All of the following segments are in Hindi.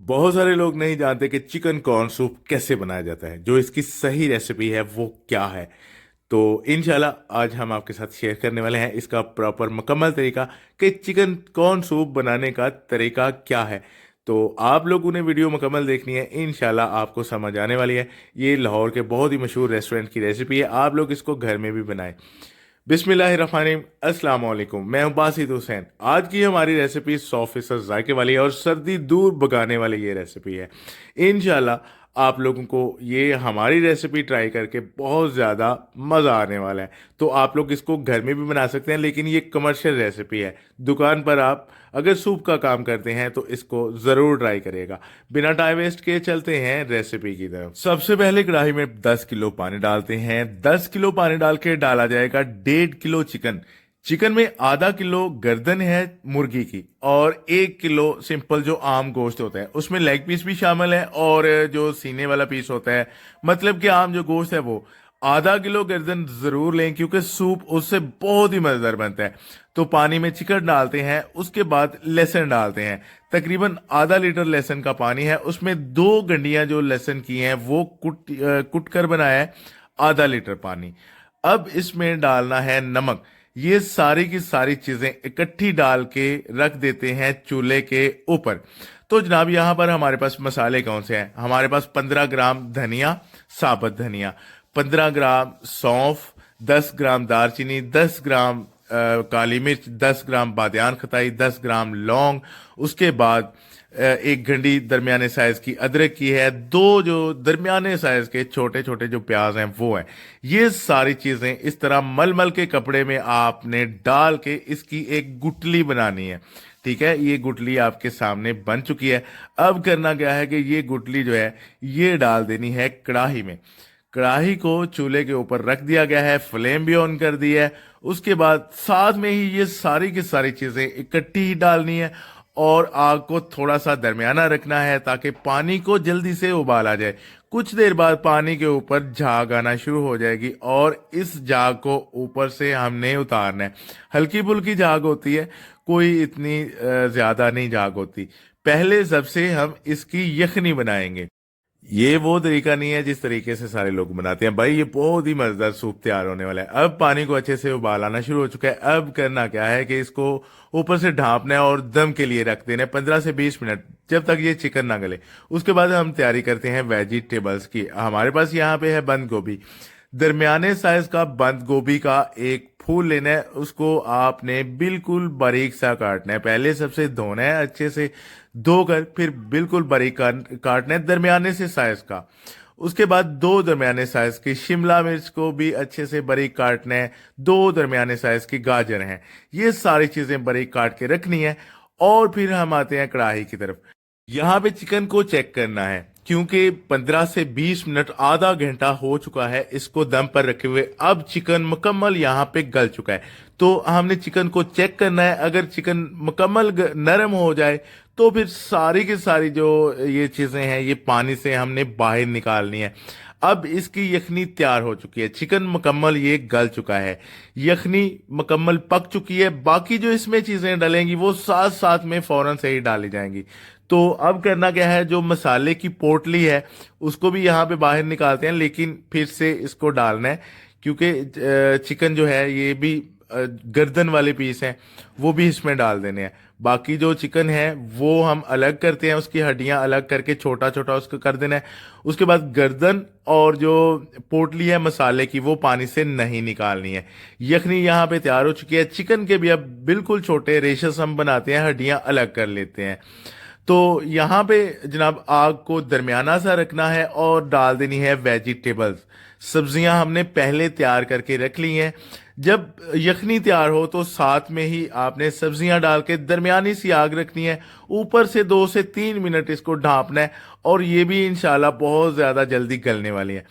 बहुत सारे लोग नहीं जानते कि चिकन कॉर्न सूप कैसे बनाया जाता है। जो इसकी सही रेसिपी है वो क्या है। तो इंशाल्लाह आज हम आपके साथ शेयर करने वाले हैं इसका प्रॉपर मुकम्मल तरीका कि चिकन कॉर्न सूप बनाने का तरीका क्या है। तो आप लोगों ने वीडियो मुकम्मल देखनी है, इंशाल्लाह आपको समझ आने वाली है। ये लाहौर के बहुत ही मशहूर रेस्टोरेंट की रेसिपी है, आप लोग इसको घर में भी बनाएं। बिस्मिल्लाहिर्रहमानिर्रहीम, अस्सलाम वालेकुम। मैं हूं बासित हुसैन। आज की हमारी रेसिपी 100% जायके वाली है और सर्दी दूर भगाने वाली ये रेसिपी है। इंशाल्लाह आप लोगों को ये हमारी रेसिपी ट्राई करके बहुत ज़्यादा मज़ा आने वाला है। तो आप लोग इसको घर में भी बना सकते हैं, लेकिन ये कमर्शियल रेसिपी है। दुकान पर आप अगर सूप का काम करते हैं तो इसको ज़रूर ट्राई करिएगा। बिना टाइम वेस्ट किए चलते हैं रेसिपी की तरफ। सबसे पहले कढ़ाई में 10 किलो पानी डालते हैं। 10 किलो पानी डाल के डाला जाएगा 1.5 किलो चिकन। चिकन में आधा किलो गर्दन है मुर्गी की और 1 किलो सिंपल जो आम गोश्त होता है, उसमें लेग पीस भी शामिल है और जो सीने वाला पीस होता है, मतलब कि आम जो गोश्त है वो आधा किलो गर्दन जरूर लें, क्योंकि सूप उससे बहुत ही मजेदार बनता है। तो पानी में चिकन डालते हैं, उसके बाद लहसुन डालते हैं। तकरीबन आधा लीटर लहसुन का पानी है, उसमें 2 गंडियां जो लहसुन की हैं वो कुट कर बनाया है आधा लीटर पानी। अब इसमें डालना है नमक। ये सारी की सारी चीजें इकट्ठी डाल के रख देते हैं चूल्हे के ऊपर। तो जनाब यहाँ पर हमारे पास मसाले कौन से हैं? हमारे पास 15 ग्राम धनिया, साबुत धनिया, 15 ग्राम सौंफ, 10 ग्राम दालचीनी, 10 ग्राम काली मिर्च, 10 ग्राम बादियान खताई, 10 ग्राम लौंग। उसके बाद एक घंटी दरमियाने साइज की अदरक की है। दो जो दरमियाने साइज के छोटे छोटे जो प्याज हैं वो हैं। ये सारी चीजें इस तरह मलमल के कपड़े में आपने डाल के इसकी एक गुटली बनानी है। ठीक है, ये गुटली आपके सामने बन चुकी है। अब करना क्या है कि ये गुटली जो है ये डाल देनी है कढ़ाई में। कढ़ाई को चूल्हे के ऊपर रख दिया गया है, फ्लेम भी ऑन कर दी है। उसके बाद साथ में ही ये सारी की सारी चीजें इकट्ठी ही डालनी है और आग को थोड़ा सा दरमियाना रखना है ताकि पानी को जल्दी से उबाल आ जाए। कुछ देर बाद पानी के ऊपर झाग आना शुरू हो जाएगी और इस झाग को ऊपर से हमने उतारना है। हल्की फुल्की झाग होती है, कोई इतनी ज्यादा नहीं झाग होती। पहले सबसे हम इसकी यखनी बनाएंगे। ये वो तरीका नहीं है जिस तरीके से सारे लोग बनाते हैं भाई। ये बहुत ही मजेदार सूप तैयार होने वाला है। अब पानी को अच्छे से उबाल आना शुरू हो चुका है। अब करना क्या है कि इसको ऊपर से ढांपना है और दम के लिए रख देना है 15 से 20 मिनट, जब तक ये चिकन ना गले। उसके बाद हम तैयारी करते हैं वेजिटेबल्स की। हमारे पास यहाँ पे है बंद गोभी। दरमियाने साइज का बंद गोभी का एक फूल लेना है, उसको आपने बिल्कुल बारीक सा काटना है। पहले सबसे धोना है अच्छे से, धोकर फिर बिल्कुल बारीक काटना है दरमियाने से साइज का। उसके बाद 2 दरमियाने साइज की शिमला मिर्च को भी अच्छे से बारीक काटना है। 2 दरमियाने साइज की गाजर हैं। ये सारी चीजें बारीक काट के रखनी है। और फिर हम आते हैं कढ़ाई की तरफ। यहाँ पे चिकन को चेक करना है, क्योंकि 15 से 20 मिनट आधा घंटा हो चुका है इसको दम पर रखे हुए। अब चिकन मुकम्मल यहाँ पे गल चुका है। तो हमने चिकन को चेक करना है। अगर चिकन मुकम्मल नरम हो जाए तो फिर सारी की सारी जो ये चीजें हैं ये पानी से हमने बाहर निकालनी है। अब इसकी यखनी तैयार हो चुकी है, चिकन मुकम्मल ये गल चुका है, यखनी मुकम्मल पक चुकी है। बाकी जो इसमें चीजें डलेंगी वो साथ साथ में फौरन से ही डाली जाएंगी। तो अब करना क्या है, जो मसाले की पोटली है उसको भी यहाँ पे बाहर निकालते हैं, लेकिन फिर से इसको डालना है क्योंकि चिकन जो है ये भी गर्दन वाले पीस हैं, वो भी इसमें डाल देने हैं। बाकी जो चिकन है वो हम अलग करते हैं, उसकी हड्डियां अलग करके छोटा छोटा उसको कर देना है। उसके बाद गर्दन और जो पोटली है मसाले की वो पानी से नहीं निकालनी है। यखनी यहाँ पे तैयार हो चुकी है। चिकन के भी अब बिल्कुल छोटे रेशेस हम बनाते हैं, हड्डियां अलग कर लेते हैं। तो यहाँ पे जनाब आग को दरमियाना सा रखना है और डाल देनी है वेजिटेबल्स। सब्जियां हमने पहले तैयार करके रख ली हैं। जब यखनी तैयार हो तो साथ में ही आपने सब्जियां डाल के दरमियानी सी आग रखनी है। ऊपर से 2 से 3 मिनट इसको ढांपना है और ये भी इंशाल्लाह बहुत ज़्यादा जल्दी गलने वाली है।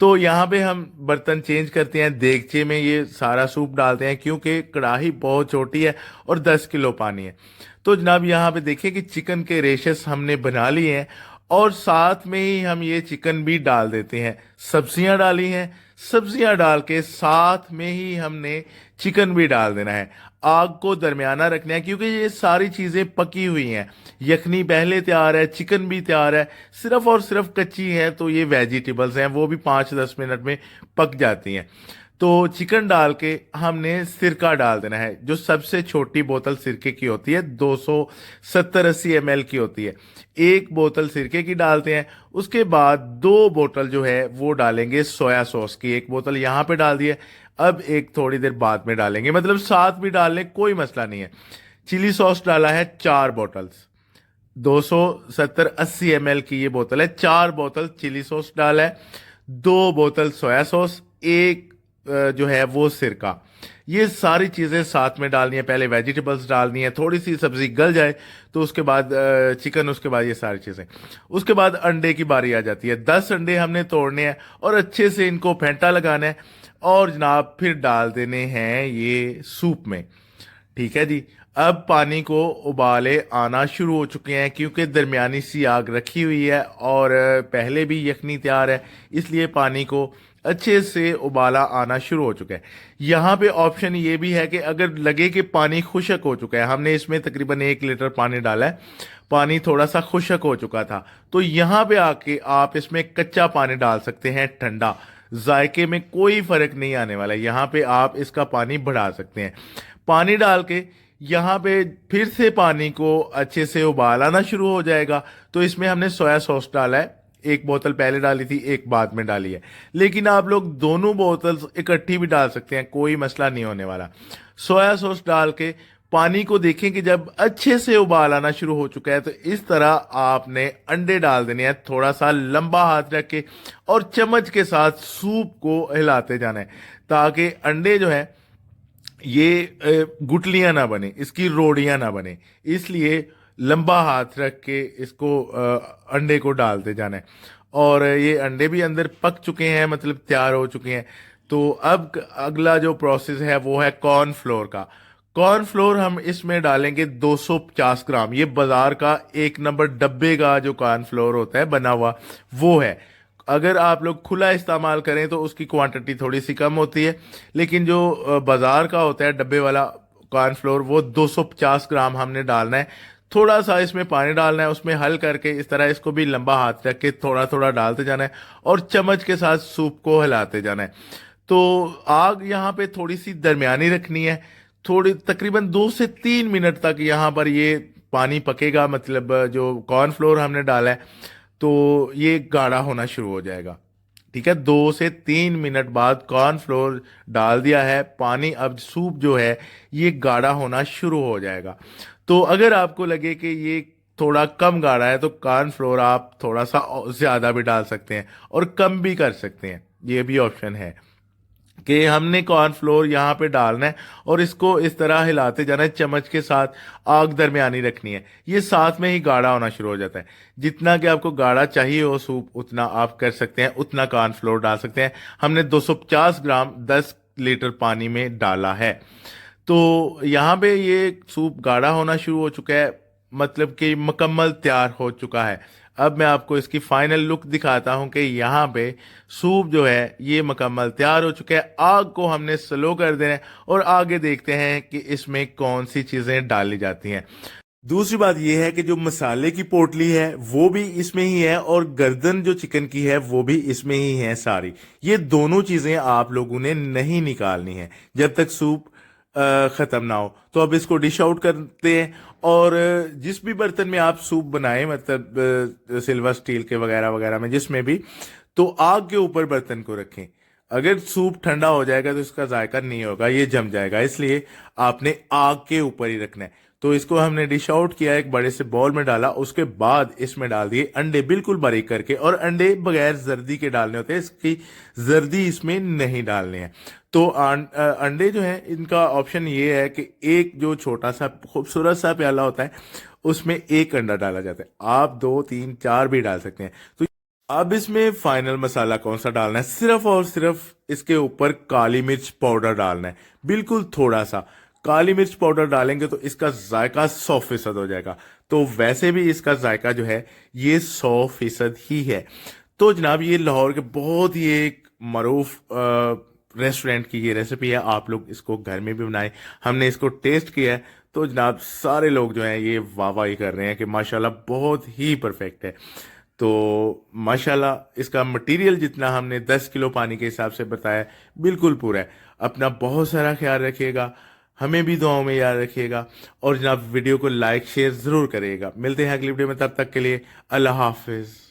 तो यहाँ पे हम बर्तन चेंज करते हैं, देगचे में ये सारा सूप डालते हैं क्योंकि कढ़ाई बहुत छोटी है और 10 किलो पानी है। तो जनाब यहाँ पे देखिए कि चिकन के रेशेस हमने बना लिए हैं और साथ में ही हम ये चिकन भी डाल देते हैं। सब्जियां डाली हैं, सब्जियां डाल के साथ में ही हमने चिकन भी डाल देना है। आग को दरमियाना रखना है क्योंकि ये सारी चीज़ें पकी हुई हैं। यखनी पहले तैयार है, चिकन भी तैयार है, सिर्फ और सिर्फ कच्ची है तो ये वेजिटेबल्स हैं वो भी 5-10 मिनट में पक जाती हैं। तो चिकन डाल के हमने सिरका डाल देना है। जो सबसे छोटी बोतल सिरके की होती है 270-80 ml की होती है, एक बोतल सिरके की डालते हैं। उसके बाद 2 बोतल जो है वो डालेंगे सोया सॉस की। एक बोतल यहाँ पे डाल दी है, अब एक थोड़ी देर बाद में डालेंगे, मतलब साथ भी डाल लें कोई मसला नहीं है। चिली सॉस डाला है 4 बोतल्स, 270-80 ml की ये बोतल है, 4 बोतल चिली सॉस डाला है, 2 बोतल सोया सॉस, एक जो है वो सिरका। ये सारी चीज़ें साथ में डालनी है। पहले वेजिटेबल्स डालनी है, थोड़ी सी सब्जी गल जाए तो उसके बाद चिकन, उसके बाद ये सारी चीज़ें। उसके बाद अंडे की बारी आ जाती है। 10 अंडे हमने तोड़ने हैं और अच्छे से इनको फेंटा लगाना है और जनाब फिर डाल देने हैं ये सूप में। ठीक है जी। अब पानी को उबाले आना शुरू हो चुके हैं क्योंकि दरमियानी सी आग रखी हुई है और पहले भी यखनी तैयार है, इसलिए पानी को अच्छे से उबाला आना शुरू हो चुका है। यहाँ पे ऑप्शन ये भी है कि अगर लगे कि पानी खुशक हो चुका है, हमने इसमें तकरीबन 1 लीटर पानी डाला है, पानी थोड़ा सा खुशक हो चुका था, तो यहाँ पे आके आप इसमें कच्चा पानी डाल सकते हैं ठंडा। जायके में कोई फर्क नहीं आने वाला है, यहाँ पे आप इसका पानी बढ़ा सकते हैं। पानी डाल के यहाँ पे फिर से पानी को अच्छे से उबाल आना शुरू हो जाएगा। तो इसमें हमने सोया सॉस डाला है, 1 बोतल पहले डाली थी, एक बाद में डाली है, लेकिन आप लोग दोनों बोतल इकट्ठी भी डाल सकते हैं, कोई मसला नहीं होने वाला। सोया सॉस डाल के पानी को देखें कि जब अच्छे से उबाल आना शुरू हो चुका है तो इस तरह आपने अंडे डाल देने हैं, थोड़ा सा लंबा हाथ रख के और चम्मच के साथ सूप को हिलाते जाना है ताकि अंडे जो है ये गुटलियां ना बने, इसकी रोड़ियां ना बने, इसलिए लंबा हाथ रख के इसको अंडे को डालते जाना है। और ये अंडे भी अंदर पक चुके हैं, मतलब तैयार हो चुके हैं। तो अब अगला जो प्रोसेस है वो है कॉर्नफ्लोर का। कॉर्नफ्लोर हम इसमें डालेंगे 250 ग्राम। ये बाजार का 1 नंबर डब्बे का जो कॉर्नफ्लोर होता है बना हुआ वो है। अगर आप लोग खुला इस्तेमाल करें तो उसकी क्वांटिटी थोड़ी सी कम होती है, लेकिन जो बाजार का होता है डब्बे वाला कॉर्नफ्लोर वो 250 ग्राम हमने डालना है। थोड़ा सा इसमें पानी डालना है, उसमें हल करके इस तरह इसको भी लंबा हाथ रख के थोड़ा थोड़ा डालते जाना है और चम्मच के साथ सूप को हिलाते जाना है। तो आग यहाँ पे थोड़ी सी दरमियानी रखनी है, थोड़ी तकरीबन 2 से 3 मिनट तक यहाँ पर ये पानी पकेगा, मतलब जो कॉर्नफ्लोर हमने डाला है तो ये गाढ़ा होना शुरू हो जाएगा। ठीक है, 2 से 3 मिनट बाद कॉर्नफ्लोर डाल दिया है, पानी अब सूप जो है ये गाढ़ा होना शुरू हो जाएगा। तो अगर आपको लगे कि ये थोड़ा कम गाढ़ा है तो कॉर्नफ्लोर आप थोड़ा सा ज़्यादा भी डाल सकते हैं और कम भी कर सकते हैं, ये भी ऑप्शन है कि हमने कॉर्नफ्लोर यहाँ पे डालना है और इसको इस तरह हिलाते जाना है चम्मच के साथ। आग दरमियानी रखनी है, ये साथ में ही गाढ़ा होना शुरू हो जाता है। जितना कि आपको गाढ़ा चाहिए हो सूप उतना आप कर सकते हैं, उतना कॉर्नफ्लोर डाल सकते हैं। हमने 250 ग्राम 10 लीटर पानी में डाला है। तो यहाँ पे ये सूप गाढ़ा होना शुरू हो चुका है, मतलब कि मुकम्मल तैयार हो चुका है। अब मैं आपको इसकी फाइनल लुक दिखाता हूं कि यहाँ पे सूप जो है ये मुकम्मल तैयार हो चुका है। आग को हमने स्लो कर देना है और आगे देखते हैं कि इसमें कौन सी चीज़ें डाली जाती हैं। दूसरी बात यह है कि जो मसाले की पोटली है वो भी इसमें ही है और गर्दन जो चिकन की है वो भी इसमें ही है सारी। ये दोनों चीज़ें आप लोगों ने नहीं निकालनी है जब तक सूप ख़त्म ना हो। तो अब इसको डिश आउट करते हैं और जिस भी बर्तन में आप सूप बनाएं, मतलब सिल्वर स्टील के वगैरह वगैरह में जिसमें भी, तो आग के ऊपर बर्तन को रखें। अगर सूप ठंडा हो जाएगा तो इसका जायका नहीं होगा, ये जम जाएगा, इसलिए आपने आग के ऊपर ही रखना है। तो इसको हमने डिश आउट किया, एक बड़े से बॉल में डाला, उसके बाद इसमें डाल दिए अंडे बिल्कुल बारीक करके, और अंडे बगैर जर्दी के डालने होते हैं, इसकी जर्दी इसमें नहीं डालनी है। तो अंडे जो है इनका ऑप्शन ये है कि एक जो छोटा सा खूबसूरत सा प्याला होता है उसमें एक अंडा डाला जाता है, आप 2 3 4 भी डाल सकते हैं। तो अब इसमें फाइनल मसाला कौन सा डालना है, सिर्फ और सिर्फ इसके ऊपर काली मिर्च पाउडर डालना है, बिल्कुल थोड़ा सा। काली मिर्च पाउडर डालेंगे तो इसका जायका 100% हो जाएगा। तो वैसे भी इसका जायका जो है ये 100% ही है। तो जनाब ये लाहौर के बहुत ही एक मरूफ रेस्टोरेंट की ये रेसिपी है, आप लोग इसको घर में भी बनाएं। हमने इसको टेस्ट किया है तो जनाब सारे लोग जो हैं ये वाह वाह ही कर रहे हैं कि माशाल्लाह बहुत ही परफेक्ट है। तो माशाल्लाह इसका मटेरियल जितना हमने 10 किलो पानी के हिसाब से बताया बिल्कुल पूरा है। अपना बहुत सारा ख्याल रखिएगा, हमें भी दुआओं में याद रखिएगा, और जनाब वीडियो को लाइक शेयर ज़रूर करिएगा। मिलते हैं अगली वीडियो में, तब तक के लिए अल्लाह हाफिज़।